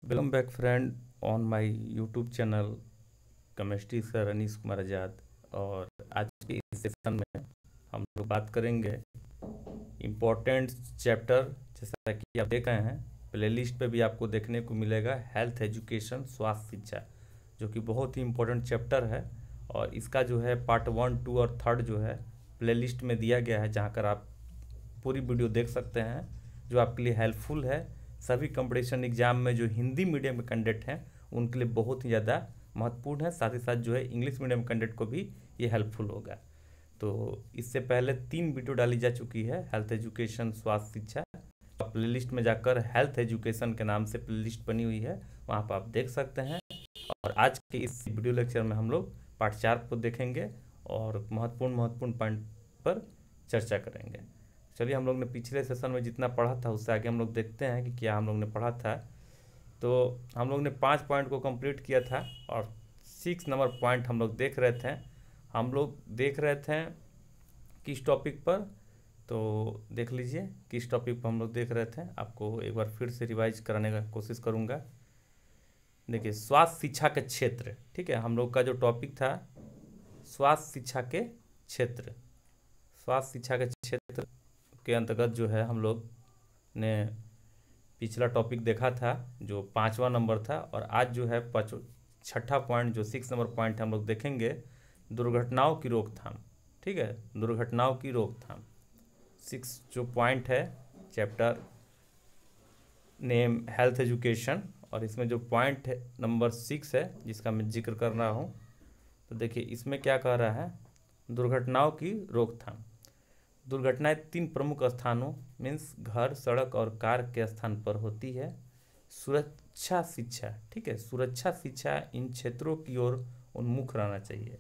Welcome back friend on my YouTube channel chemistry sir Anees Kumar Azad. और आज के इस सेशन में हम लोग बात करेंगे इम्पोर्टेंट चैप्टर। जैसा कि आप देख रहे हैं प्लेलिस्ट पे भी आपको देखने को मिलेगा हेल्थ एजुकेशन स्वास्थ्य शिक्षा, जो कि बहुत ही इम्पोर्टेंट चैप्टर है। और इसका जो है पार्ट 1, 2 और 3 जो है प्लेलिस्ट में दिया गया है, जहाँ कर आप पूरी वीडियो देख सकते हैं, जो आपके लिए हेल्पफुल है। सभी कंपटीशन एग्जाम में जो हिंदी मीडियम के कैंडिडेट हैं उनके लिए बहुत ही ज़्यादा महत्वपूर्ण है। साथ ही साथ जो है इंग्लिश मीडियम कैंडिडेट को भी ये हेल्पफुल होगा। तो इससे पहले 3 वीडियो डाली जा चुकी है हेल्थ एजुकेशन स्वास्थ्य शिक्षा। प्लेलिस्ट में जाकर हेल्थ एजुकेशन के नाम से प्लेलिस्ट बनी हुई है, वहाँ पर आप देख सकते हैं। और आज के इस वीडियो लेक्चर में हम लोग पार्ट 4 को देखेंगे और महत्वपूर्ण पॉइंट पर चर्चा करेंगे। चलिए, हम लोग ने पिछले सेशन में जितना पढ़ा था उससे आगे हम लोग देखते हैं कि क्या हम लोग ने पढ़ा था। तो हम लोग ने 5 पॉइंट को कंप्लीट किया था और 6 नंबर पॉइंट हम लोग देख रहे थे। हम लोग देख रहे थे किस टॉपिक पर, तो देख लीजिए किस टॉपिक पर हम लोग देख रहे थे। आपको एक बार फिर से रिवाइज कराने का कोशिश करूँगा। देखिए, स्वास्थ्य शिक्षा के क्षेत्र, ठीक है, हम लोग का जो टॉपिक था स्वास्थ्य शिक्षा के क्षेत्र। स्वास्थ्य शिक्षा के क्षेत्र के अंतर्गत जो है हम लोग ने पिछला टॉपिक देखा था जो 5वां नंबर था। और आज जो है 6ठा पॉइंट जो 6 नंबर पॉइंट हम लोग देखेंगे, दुर्घटनाओं की रोकथाम। ठीक है, दुर्घटनाओं की रोकथाम 6 जो पॉइंट है चैप्टर नेम हेल्थ एजुकेशन। और इसमें जो पॉइंट है नंबर 6 है जिसका मैं जिक्र कर रहा हूँ, तो देखिए इसमें क्या कह रहा है, दुर्घटनाओं की रोकथाम। दुर्घटनाएं 3 प्रमुख स्थानों मीन्स घर, सड़क और कार के स्थान पर होती है। सुरक्षा शिक्षा, ठीक है, सुरक्षा शिक्षा इन क्षेत्रों की ओर उन्मुख रहना चाहिए।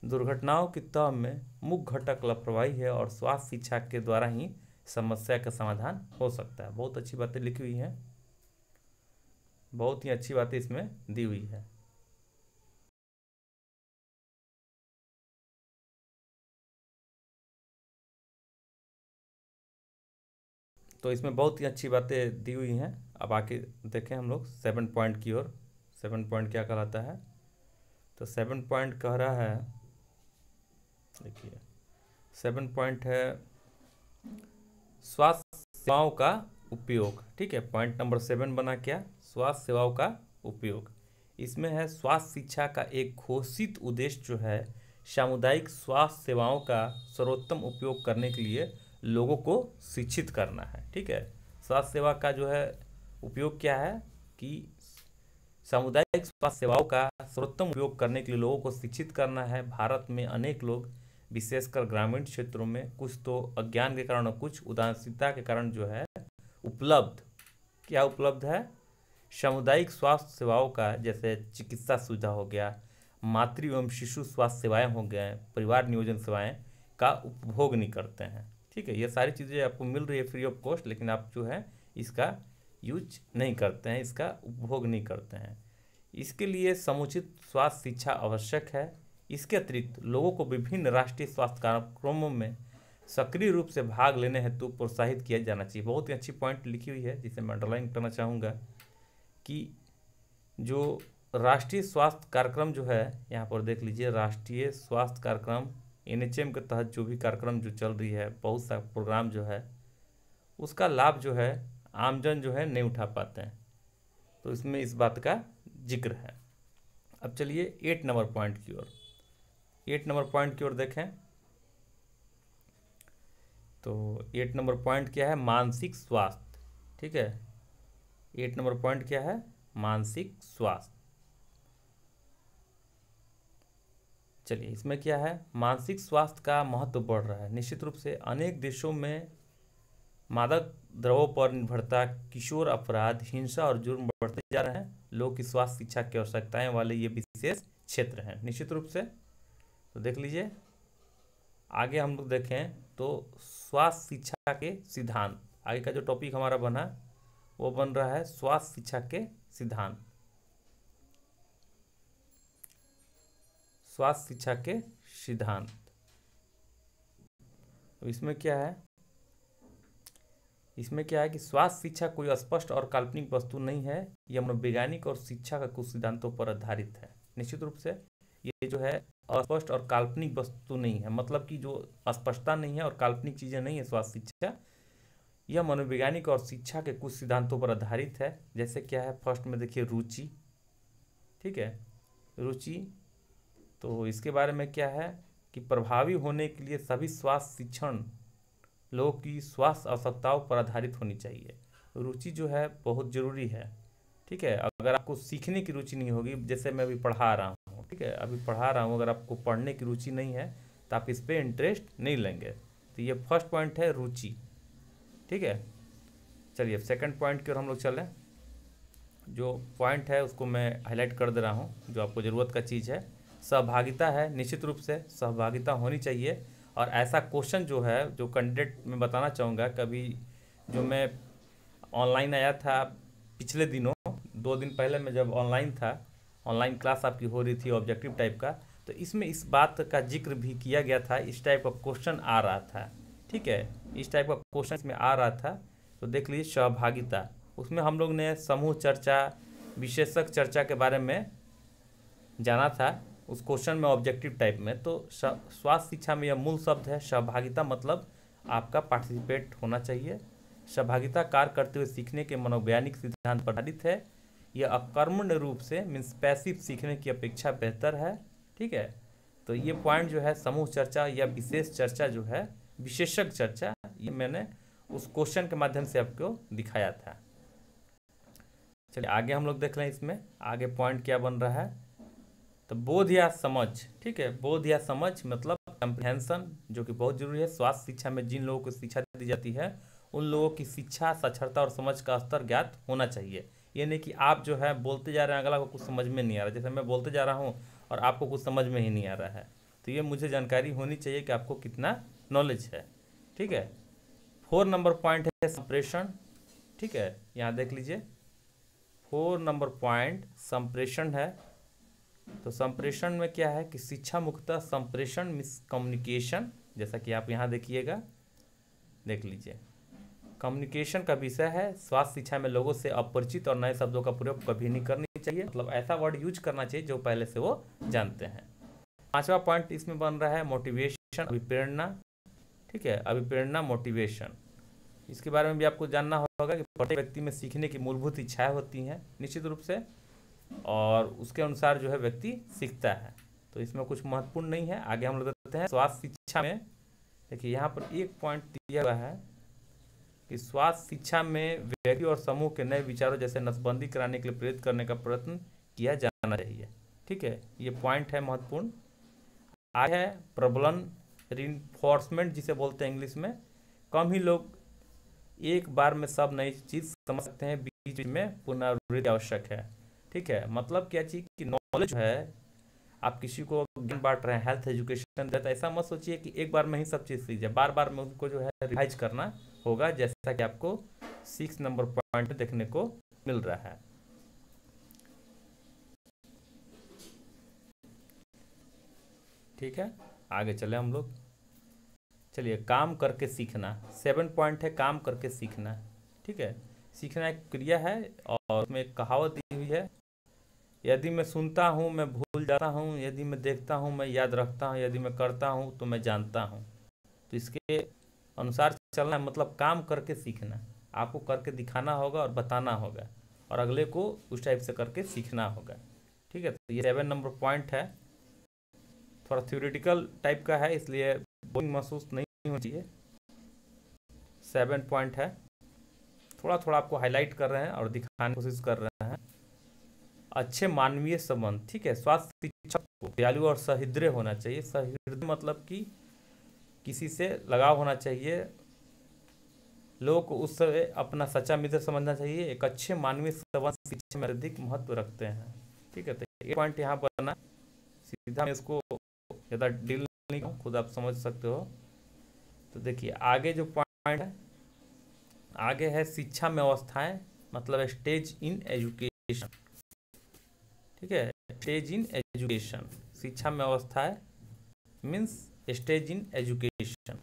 दुर्घटनाओं की तह में मुख्य घटक लापरवाही है और स्वास्थ्य शिक्षा के द्वारा ही समस्या का समाधान हो सकता है। बहुत अच्छी बातें लिखी हुई हैं, बहुत ही अच्छी बातें इसमें दी हुई है। तो इसमें बहुत ही अच्छी बातें दी हुई हैं। अब आके देखें हम लोग 7 पॉइंट की ओर। 7 पॉइंट क्या कहलाता है, तो 7 पॉइंट कह रहा है, देखिए 7 पॉइंट है स्वास्थ्य सेवाओं का उपयोग। ठीक है, पॉइंट नंबर 7 बना क्या, स्वास्थ्य सेवाओं का उपयोग। इसमें है स्वास्थ्य शिक्षा का एक घोषित उद्देश्य जो है सामुदायिक स्वास्थ्य सेवाओं का सर्वोत्तम उपयोग करने के लिए लोगों को शिक्षित करना है। ठीक है, स्वास्थ्य सेवा का जो है उपयोग क्या है कि सामुदायिक स्वास्थ्य सेवाओं का सर्वोत्तम उपयोग करने के लिए लोगों को शिक्षित करना है। भारत में अनेक लोग विशेषकर ग्रामीण क्षेत्रों में कुछ तो अज्ञान के कारण और कुछ उदासीनता के कारण जो है उपलब्ध क्या उपलब्ध है, सामुदायिक स्वास्थ्य सेवाओं का, जैसे चिकित्सा सुविधा हो गया, मातृ एवं शिशु स्वास्थ्य सेवाएं हो गए, परिवार नियोजन सेवाएं का उपभोग नहीं करते हैं। ठीक है, ये सारी चीज़ें आपको मिल रही है फ्री ऑफ कॉस्ट, लेकिन आप जो है इसका यूज नहीं करते हैं, इसका उपभोग नहीं करते हैं। इसके लिए समुचित स्वास्थ्य शिक्षा आवश्यक है। इसके अतिरिक्त लोगों को विभिन्न राष्ट्रीय स्वास्थ्य कार्यक्रमों में सक्रिय रूप से भाग लेने हेतु प्रोत्साहित किया जाना चाहिए। बहुत ही अच्छी पॉइंट लिखी हुई है जिसे मैं अंडरलाइन करना चाहूँगा कि जो राष्ट्रीय स्वास्थ्य कार्यक्रम जो है, यहाँ पर देख लीजिए राष्ट्रीय स्वास्थ्य कार्यक्रम NHM के तहत जो भी कार्यक्रम जो चल रही है, बहुत सा प्रोग्राम जो है उसका लाभ जो है आमजन जो है नहीं उठा पाते हैं, तो इसमें इस बात का जिक्र है। अब चलिए 8 नंबर पॉइंट की ओर। 8 नंबर पॉइंट की ओर देखें, तो 8 नंबर पॉइंट क्या है, मानसिक स्वास्थ्य। ठीक है, 8 नंबर पॉइंट क्या है, मानसिक स्वास्थ्य। चलिए इसमें क्या है, मानसिक स्वास्थ्य का महत्व बढ़ रहा है। निश्चित रूप से अनेक देशों में मादक द्रव्यों पर निर्भरता, किशोर अपराध, हिंसा और जुर्म बढ़ते जा रहे हैं। लोग की स्वास्थ्य शिक्षा की आवश्यकताएं वाले ये विशेष क्षेत्र हैं निश्चित रूप से। तो देख लीजिए आगे हम लोग देखें तो स्वास्थ्य शिक्षा के सिद्धांत, आगे का जो टॉपिक हमारा बना वो बन रहा है स्वास्थ्य शिक्षा के सिद्धांत। स्वास्थ्य शिक्षा के सिद्धांत, तो इसमें क्या है, इसमें क्या है कि स्वास्थ्य शिक्षा कोई स्पष्ट और काल्पनिक वस्तु नहीं है, यह मनोवैज्ञानिक और शिक्षा का कुछ सिद्धांतों पर आधारित है। निश्चित रूप से ये जो है अस्पष्ट और काल्पनिक वस्तु नहीं है, मतलब कि जो अस्पष्टता नहीं है और काल्पनिक चीज़ें नहीं है स्वास्थ्य शिक्षा, यह मनोवैज्ञानिक और शिक्षा के कुछ सिद्धांतों पर आधारित है। जैसे क्या है, फर्स्ट में देखिए रुचि, ठीक है, रुचि। तो इसके बारे में क्या है कि प्रभावी होने के लिए सभी स्वास्थ्य शिक्षण लोगों की स्वास्थ्य आवश्यकताओं पर आधारित होनी चाहिए। रुचि जो है बहुत ज़रूरी है, ठीक है। अगर आपको सीखने की रुचि नहीं होगी, जैसे मैं अभी पढ़ा रहा हूँ, ठीक है, अभी पढ़ा रहा हूँ, अगर आपको पढ़ने की रुचि नहीं है तो आप इस पर इंटरेस्ट नहीं लेंगे। तो ये फर्स्ट पॉइंट है रुचि, ठीक है। चलिए सेकंड पॉइंट की ओर हम लोग चलें। जो पॉइंट है उसको मैं हाईलाइट कर दे रहा हूँ, जो आपको ज़रूरत का चीज़ है, सहभागिता है। निश्चित रूप से सहभागिता होनी चाहिए। और ऐसा क्वेश्चन जो है, जो कैंडिडेट मैं बताना चाहूँगा, कभी जो मैं ऑनलाइन आया था पिछले दिनों, 2 दिन पहले मैं जब ऑनलाइन था, ऑनलाइन क्लास आपकी हो रही थी ऑब्जेक्टिव टाइप का, तो इसमें इस बात का जिक्र भी किया गया था, इस टाइप का क्वेश्चन आ रहा था, ठीक है, इस टाइप का क्वेश्चन इसमें आ रहा था। तो देख लीजिए सहभागिता, उसमें हम लोग ने समूह चर्चा, विशेषज्ञ चर्चा के बारे में जाना था उस क्वेश्चन में ऑब्जेक्टिव टाइप में। तो स्वास्थ्य शिक्षा में यह मूल शब्द है सहभागिता, मतलब आपका पार्टिसिपेट होना चाहिए। सहभागिता कार्य करते हुए सीखने के मनोवैज्ञानिक सिद्धांत पर आधारित है। यह अकर्मण्य रूप से मीन्स पैसिव सीखने की अपेक्षा बेहतर है, ठीक है। तो ये पॉइंट जो है समूह चर्चा या विशेष चर्चा जो है, विशेषज्ञ चर्चा, ये मैंने उस क्वेश्चन के माध्यम से आपको दिखाया था। चलिए आगे हम लोग देख लें, इसमें आगे पॉइंट क्या बन रहा है। तो बोध या समझ, ठीक है, बोध या समझ मतलब कम्प्रिहेंशन, जो कि बहुत जरूरी है। स्वास्थ्य शिक्षा में जिन लोगों को शिक्षा दी जाती है उन लोगों की शिक्षा, साक्षरता और समझ का स्तर ज्ञात होना चाहिए। ये नहीं कि आप जो है बोलते जा रहे हैं, अगला को कुछ समझ में नहीं आ रहा, जैसे मैं बोलते जा रहा हूँ और आपको कुछ समझ में ही नहीं आ रहा है। तो ये मुझे जानकारी होनी चाहिए कि आपको कितना नॉलेज है, ठीक है। 4 नंबर पॉइंट है संप्रेषण, ठीक है, यहाँ देख लीजिए 4 नंबर पॉइंट संप्रेषण है। तो संप्रेषण में क्या है कि शिक्षा मुख्यतः संप्रेषण मिस कम्युनिकेशन, जैसा कि आप यहाँ देखिएगा, देख लीजिए, कम्युनिकेशन का विषय है। स्वास्थ्य शिक्षा में लोगों से अपरिचित और नए शब्दों का प्रयोग कभी नहीं करनी चाहिए, मतलब ऐसा वर्ड यूज करना चाहिए जो पहले से वो जानते हैं। 5वां पॉइंट इसमें बन रहा है मोटिवेशन, अभिप्रेरणा, ठीक है, अभिप्रेरणा मोटिवेशन। इसके बारे में भी आपको जानना होगा कि प्रत्येक व्यक्ति में सीखने की मूलभूत इच्छाएं होती हैं निश्चित रूप से, और उसके अनुसार जो है व्यक्ति सीखता है। तो इसमें कुछ महत्वपूर्ण नहीं है। आगे हम लोग देखते हैं स्वास्थ्य शिक्षा में। देखिए यहाँ पर एक पॉइंट दिया हुआ है कि स्वास्थ्य शिक्षा में व्यक्ति और समूह के नए विचारों जैसे नसबंदी कराने के लिए प्रेरित करने का प्रयत्न किया जाना चाहिए, ठीक है, ये पॉइंट है महत्वपूर्ण। आगे है प्रबलन, रिइंफोर्समेंट जिसे बोलते हैं इंग्लिश में। कम ही लोग एक बार में सब नई चीज़ समझ सकते हैं, बीच में पुनरावृत्ति आवश्यक है, ठीक है। मतलब क्या चीज़ कि नॉलेज है, आप किसी को ज्ञान बांट रहे हैं, हेल्थ एजुकेशन देता है, ऐसा मत सोचिए कि एक बार में ही सब चीज़ सीख जाए, बार बार में उनको जो है रिवाइज करना होगा, जैसा कि आपको 6 नंबर पॉइंट देखने को मिल रहा है। ठीक है, आगे चले हम लोग। चलिए काम करके सीखना, 7 पॉइंट है काम करके सीखना, ठीक है। सीखना एक क्रिया है और उसमें एक कहावत दी हुई है, यदि मैं सुनता हूँ मैं भूल जाता हूँ, यदि मैं देखता हूँ मैं याद रखता हूँ, यदि मैं करता हूँ तो मैं जानता हूँ। तो इसके अनुसार चलना है, मतलब काम करके सीखना, आपको करके दिखाना होगा और बताना होगा और अगले को उस टाइप से करके सीखना होगा, ठीक है। तो ये 7 नंबर पॉइंट है, थोड़ा थ्योरेटिकल टाइप का है, इसलिए बोरिंग महसूस नहीं होना चाहिए। 7 पॉइंट है, थोड़ा थोड़ा आपको हाईलाइट कर रहे हैं और दिखाने की कोशिश कर रहे हैं। अच्छे मानवीय संबंध, ठीक है, स्वास्थ्य शिक्षक को दयालु और सहृदय होना चाहिए। सहृदय मतलब कि किसी से लगाव होना चाहिए, लोगों को उससे अपना सच्चा मित्र समझना चाहिए। एक अच्छे मानवीय संबंध शिक्षा में अधिक महत्व रखते हैं, ठीक है। तो ये पॉइंट यहाँ पर बना, सीधा मैं इसको ज़्यादा डील नहीं करूँ, खुद आप समझ सकते हो। तो देखिए आगे जो पॉइंट है, आगे है शिक्षा में अवस्थाएं, मतलब स्टेज इन एजुकेशन, ठीक है, स्टेज इन एजुकेशन, शिक्षा में अवस्थाएं मीन्स स्टेज इन एजुकेशन।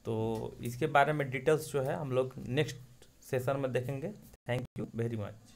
तो इसके बारे में डिटेल्स जो है हम लोग नेक्स्ट सेशन में देखेंगे। Thank you very much.